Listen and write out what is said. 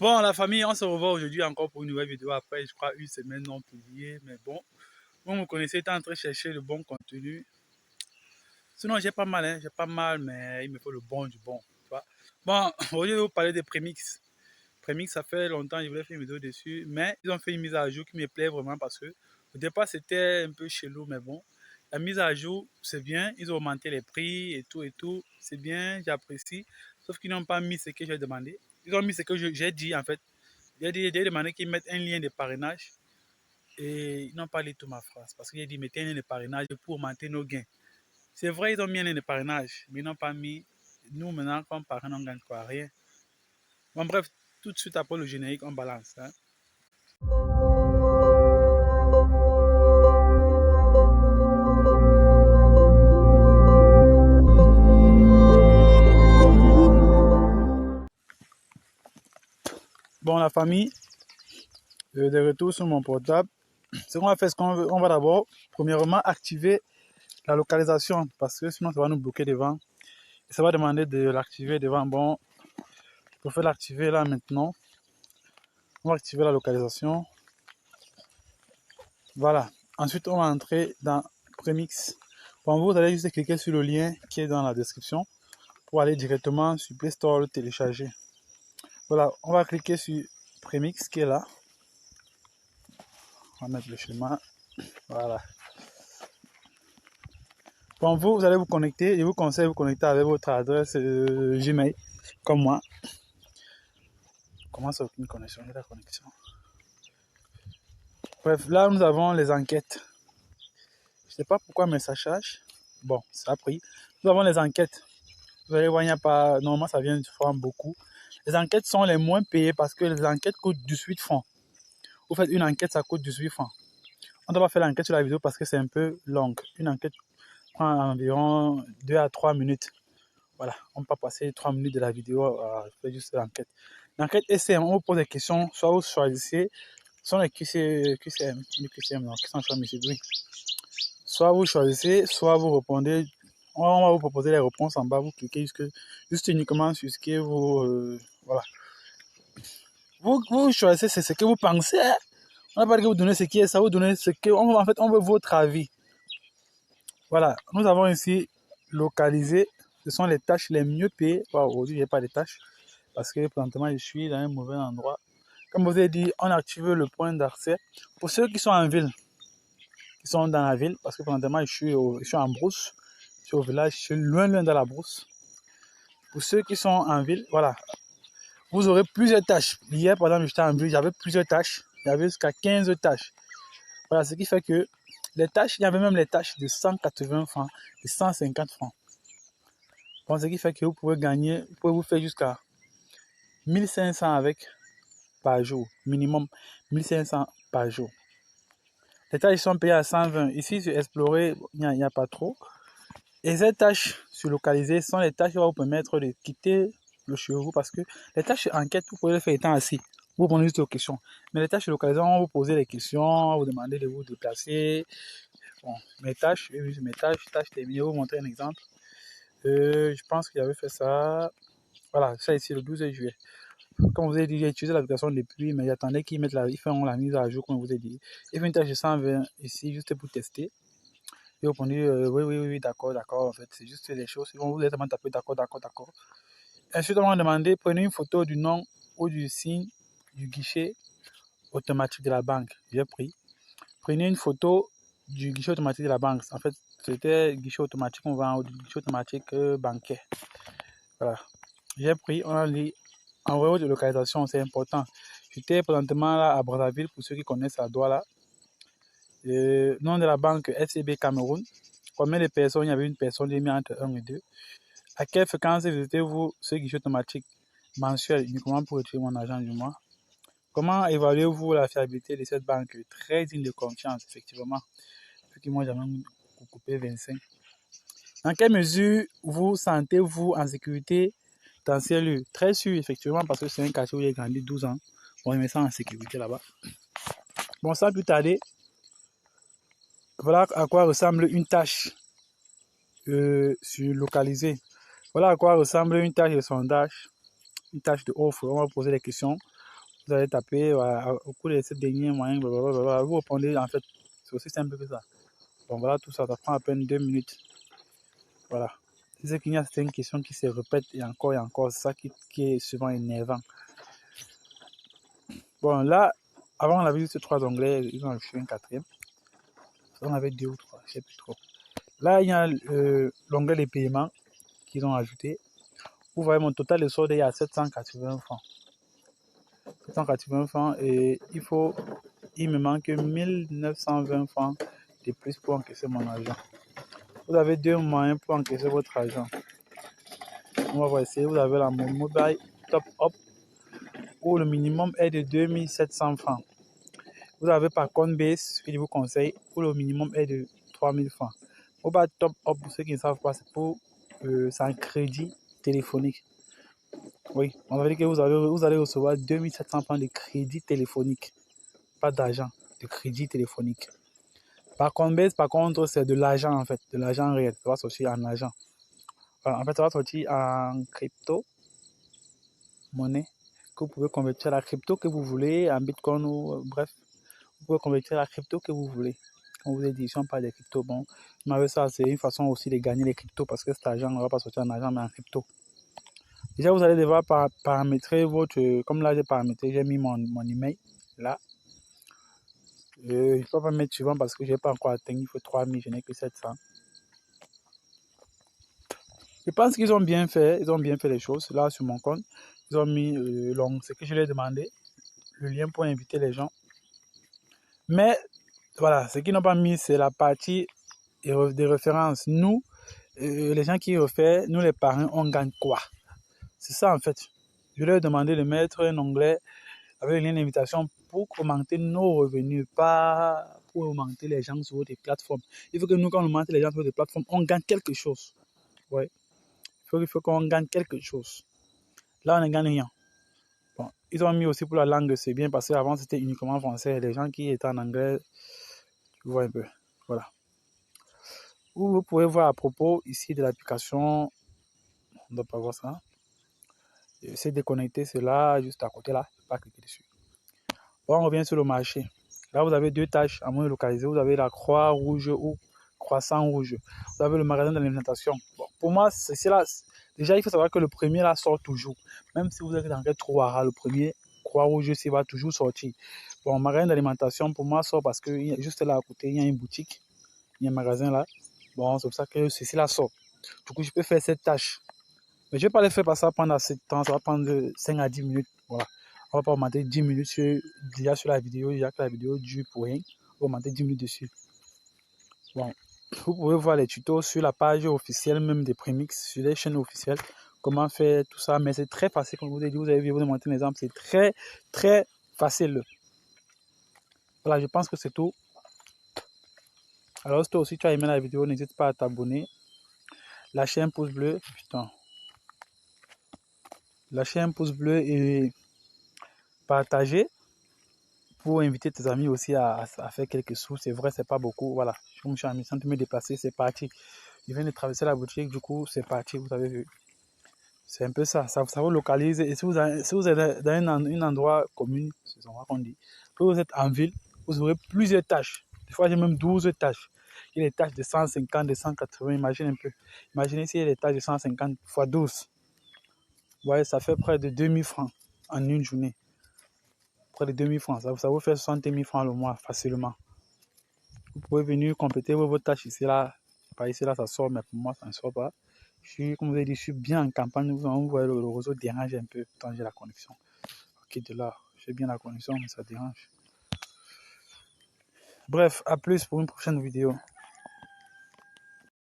Bon, la famille, on se revoit aujourd'hui encore pour une nouvelle vidéo après, je crois, une semaine non publiée. Mais bon, vous me connaissez, étant en train de chercher le bon contenu. Sinon, j'ai pas mal, j'ai pas mal, mais il me faut le bon du bon. Tu vois. Bon, aujourd'hui, je vais vous parler des prémix. Prémix, ça fait longtemps que je voulais faire une vidéo dessus, mais ils ont fait une mise à jour qui me plaît vraiment parce que au départ, c'était un peu chelou, mais bon. La mise à jour, c'est bien. Ils ont augmenté les prix et tout. C'est bien, j'apprécie. Sauf qu'ils n'ont pas mis ce que j'ai demandé. Ils ont mis ce que j'ai dit, en fait. J'ai demandé qu'ils mettent un lien de parrainage et ils n'ont pas lu toute ma phrase parce que j'ai dit mettez un lien de parrainage pour augmenter nos gains. C'est vrai, ils ont mis un lien de parrainage, mais ils n'ont pas mis. Nous, maintenant, quand on parraine, on ne gagne quoi? Rien. Bon, bref, tout de suite après le générique, on balance. Hein. Bon, la famille, de retour sur mon portable. Ce qu'on va faire, c'est qu'on va d'abord, premièrement, activer la localisation parce que sinon, ça va nous bloquer devant. Et ça va demander de l'activer devant. Bon, il faut l'activer là maintenant. On va activer la localisation. Voilà. Ensuite, on va entrer dans Premix. Bon, vous allez juste cliquer sur le lien qui est dans la description pour aller directement sur Play Store le télécharger. Voilà, on va cliquer sur Premix qui est là. On va mettre le schéma. Voilà. Bon, vous allez vous connecter. Je vous conseille de vous connecter avec votre adresse Gmail, comme moi. Comment ça, aucune connexion? J'ai la connexion. Bref, là, nous avons les enquêtes. Je ne sais pas pourquoi, mais ça charge. Bon, ça a pris. Nous avons les enquêtes. Vous allez voir, il n'y a pas... Normalement, ça vient de francs beaucoup. Les enquêtes sont les moins payées parce que les enquêtes coûtent 18 francs. Vous faites une enquête, ça coûte 18 francs. On ne doit pas faire l'enquête sur la vidéo parce que c'est un peu long. Une enquête prend environ 2 à 3 minutes. Voilà, on ne peut pas passer 3 minutes de la vidéo à faire juste l'enquête. L'enquête SM, on vous pose des questions, soit vous choisissez, sont les QCM, non, qui sont oui. Soit vous choisissez, soit vous répondez. On va vous proposer les réponses en bas, vous cliquez juste uniquement sur ce que vous... voilà. Vous choisissez, c'est ce que vous pensez. Hein? On n'a pas dit que vous donnez ce qui est ça, vous donnez ce que... En fait, on veut votre avis. Voilà, nous avons ici localisé. Ce sont les tâches les mieux payées. Bon, aujourd'hui, il n'y a pas de tâches parce que présentement, je suis dans un mauvais endroit. Comme vous avez dit, on active le point d'accès. Pour ceux qui sont en ville, qui sont dans la ville, parce que présentement, je suis en brousse. Je suis au village, je suis loin de la brousse. Pour ceux qui sont en ville, voilà. Vous aurez plusieurs tâches. Hier, par exemple, j'étais en ville, j'avais plusieurs tâches. Il y avait jusqu'à 15 tâches. Voilà, ce qui fait que les tâches, il y avait même les tâches de 180 francs et 150 francs. Bon, ce qui fait que vous pouvez gagner, vous pouvez vous faire jusqu'à 1500 avec par jour. Minimum 1500 par jour. Les tâches sont payées à 120. Ici, sur Explorer, il n'y a pas trop. Et ces tâches sur localisées sont les tâches qui vont vous permettre de quitter le chez vous parce que les tâches enquête, vous pouvez les faire étant assis. Vous répondez juste aux questions. Mais les tâches localisées, on va vous poser des questions, on va vous demander de vous déplacer. Bon, mes tâches terminées, je vais vous montrer un exemple. Je pense que j'avais fait ça. Voilà, ça ici le 12 juillet. Comme vous avez dit, j'ai utilisé l'application depuis, mais j'attendais qu'ils mettent ils feront la mise à jour, comme je vous ai dit. J'ai fait une tâche de 120 ici, juste pour tester. Et vous répondez, oui, d'accord. En fait, c'est juste les choses. Ils vont vous directement taper d'accord. Ensuite, on va demander, prenez une photo du nom ou du signe du guichet automatique de la banque. J'ai pris. Prenez une photo du guichet automatique de la banque. En fait, c'était guichet automatique, on va en haut du guichet automatique bancaire. Voilà. J'ai pris, on a dit, envoyez de localisation, c'est important. J'étais présentement là à Brazzaville, pour ceux qui connaissent la Douala. Nom de la banque SCB Cameroun. Combien de personnes? Il y avait une personne, j'ai mis entre 1 et 2. À quelle fréquence visitez-vous ce guichet automatique mensuel uniquement pour retirer mon argent du mois? Comment évaluez-vous la fiabilité de cette banque? Très digne de confiance, effectivement. Moi, j'ai même coupé 25. Dans quelle mesure vous sentez-vous en sécurité dans ces lieux? Très sûr, effectivement, parce que c'est un quartier où j'ai grandi 12 ans. Bon, je me sens en sécurité là-bas. Bon, sans plus tarder, voilà à quoi ressemble une tâche sur localisée. Voilà à quoi ressemble une tâche de sondage, une tâche de offre. On va poser des questions. Vous allez taper au cours de ces derniers moyens, blablabla, vous répondez en fait. C'est aussi simple que ça. Bon, voilà, tout ça, ça prend à peine 2 minutes. Voilà. C'est qu'il y a certaines questions qui se répètent et encore. C'est ça qui est souvent énervant. Bon, là, avant, on avait juste 3 onglets. Ils ont ajouté un 4e. On avait 2 ou 3, je ne sais plus trop. Là, il y a l'onglet des paiements qu'ils ont ajouté. Vous voyez, mon total de solde est à 780 francs. 780 francs et il me manque 1920 francs de plus pour encaisser mon argent. Vous avez 2 moyens pour encaisser votre argent. On va essayer. Vous avez la Mobile Top Up où le minimum est de 2700 francs. Vous avez par Coinbase, ce que je vous conseille, où le minimum est de 3000 francs. Mobile Top Up, pour ceux qui ne savent pas, c'est un crédit téléphonique. Oui, on va dire que vous allez recevoir 2700 francs de crédit téléphonique. Pas d'argent, de crédit téléphonique. Par Coinbase, par contre, c'est de l'argent en fait, de l'argent réel. Ça va sortir en argent. Enfin, en fait, ça va sortir en crypto, monnaie, que vous pouvez convertir à la crypto que vous voulez, en bitcoin ou bref, vous pouvez convertir à la crypto que vous voulez. Comme vous avez dit, si on parle des cryptos, bon, mais avec ça, c'est une façon aussi de gagner les cryptos parce que cet argent ne va pas sortir en argent, mais en crypto. Déjà, vous allez devoir paramétrer votre, comme là j'ai paramétré, j'ai mis mon email là. Je ne peux pas mettre suivant parce que je n'ai pas encore atteint, il faut 3000, je n'ai que 700. Je pense qu'ils ont bien fait les choses. Là, sur mon compte, ils ont mis ce que je leur ai demandé, le lien pour inviter les gens. Mais, voilà, ce qu'ils n'ont pas mis, c'est la partie des références. Nous, les gens qui refait, nous les parents, on gagne quoi? C'est ça, en fait. Je leur ai demandé de mettre un onglet avec le lien d'invitation pour augmenter nos revenus, pas pour augmenter les gens sur des plateformes. Il faut que nous, quand on augmente les gens sur des plateformes, on gagne quelque chose. Ouais. Il faut qu'on gagne quelque chose. Là, on ne gagne rien. Bon, ils ont mis aussi pour la langue, c'est bien parce qu'avant c'était uniquement français. Les gens qui étaient en anglais, tu vois un peu. Voilà. Vous pouvez voir à propos ici de l'application, on ne doit pas voir ça. C'est déconnecté, c'est là, juste à côté là, pas cliquer dessus. Bon, on revient sur le marché. Là, vous avez 2 tâches à moins localiser. Vous avez la croix rouge ou croissant rouge. Vous avez le magasin d'alimentation. Bon, pour moi, c'est là. Déjà, il faut savoir que le premier là sort toujours. Même si vous êtes dans quel trou le premier, croix rouge, il va toujours sortir. Bon, magasin d'alimentation, pour moi, sort parce que juste là à côté, il y a une boutique. Il y a un magasin là. Bon, c'est pour ça que ceci là sort. Du coup, je peux faire cette tâche. Mais je ne vais pas les faire passer pendant assez de temps. Ça va prendre 5 à 10 minutes. Voilà. On va pas augmenter 10 minutes déjà sur la vidéo. Déjà que la vidéo dure pour rien. On va augmenter 10 minutes dessus. Bon. Vous pouvez voir les tutos sur la page officielle même des Premix, sur les chaînes officielles. Comment faire tout ça. Mais c'est très facile. Comme je vous ai dit, vous avez vu, vous montrer un exemple. C'est très, très facile. Voilà, je pense que c'est tout. Alors, si toi aussi tu as aimé la vidéo, n'hésite pas à t'abonner. Lâchez un pouce bleu. Putain. Lâchez un pouce bleu et partagez pour inviter tes amis aussi à faire quelques sous. C'est vrai, c'est pas beaucoup. Voilà, je me suis amusé de me déplacer, c'est parti. Je viens de traverser la boutique, du coup, c'est parti, vous avez vu. C'est un peu ça, ça vous localise. Et si vous êtes dans un endroit commun, c'est ce qu'on dit, que vous êtes en ville, vous aurez plusieurs tâches. Des fois, j'ai même 12 tâches. Il y a des tâches de 150, de 180, imagine un peu. Imaginez s'il y a des tâches de 150 fois 12. Vous voyez, ça fait près de 2000 francs en une journée. Près de 2000 francs. Ça vous fait 60 000 francs le mois facilement. Vous pouvez venir compléter vos tâches ici, là. Pas ici, là, ça sort, mais pour moi, ça ne sort pas. Comme vous avez dit, je suis bien en campagne. Vous voyez, le réseau dérange un peu quand j'ai la connexion. Ok, de là, j'ai bien la connexion, mais ça dérange. Bref, à plus pour une prochaine vidéo.